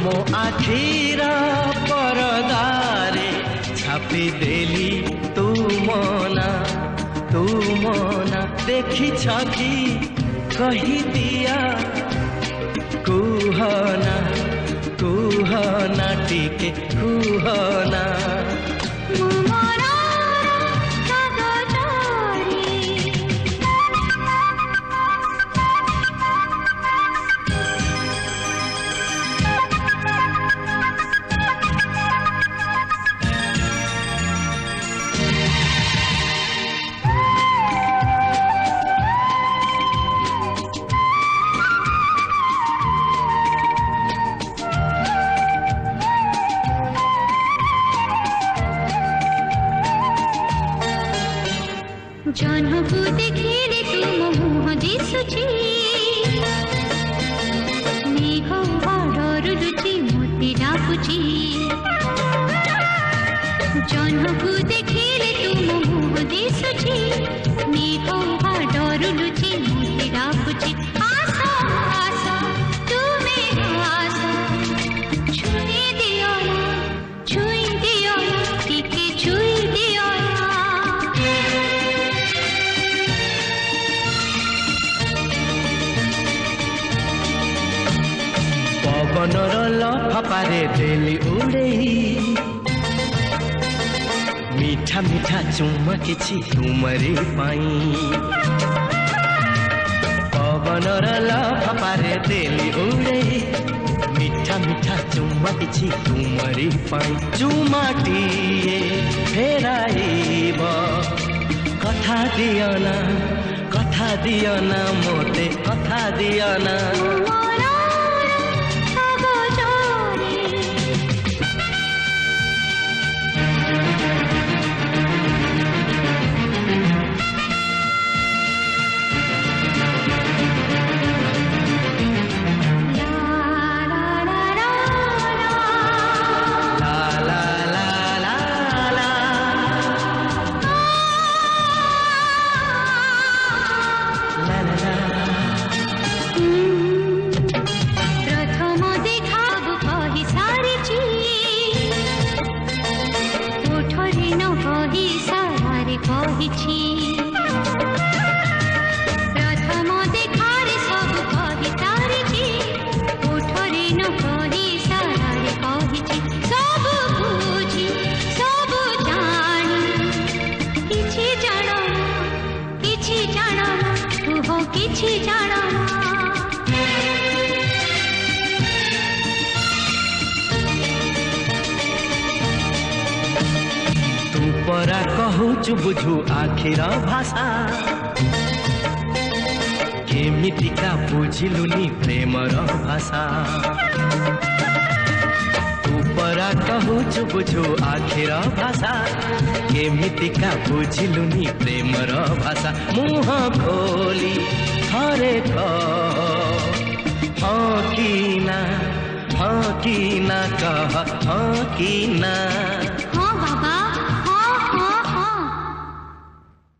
मो आखिर परदारे छापी देली तू मना देखी कि कही दिया कुहना टिके कुहना जन्मको देखिले तुम मुह दिसुची मेघ डरुलुची मोती डाकुची जन्मको देखिले तुम मुह दिसुची मेघ डरुलुची मोती डाकुची आशा आशा तुमे आशा छुई दियो टिके छुई दियो पवनर लफारे देली उड़ेई मीठा मीठा चुम्मा किछि तुमरी पाई पवनर लफारे देली उड़ेई मीठा मीठा चुम्मा किछि तुमरी पाई चुमाटिए फेराइब कथा दियना मोते कथा दियना प्रथम देखारे सब कही सारिछि ओठरे न कही सारारे कहिछि सब बुझी सब जानी किछि जानो तुह किछि जानो परा कहूचु बुझु आखिर भाषा केमितिका बुझिलुनी प्रेमर भाषा तू परा कहूचु बुझु आखिर भाषा केमितिका बुझिलुनी प्रेमर भाषा मुह खोली थरे हाँ कि ना कह हाँ कि ना।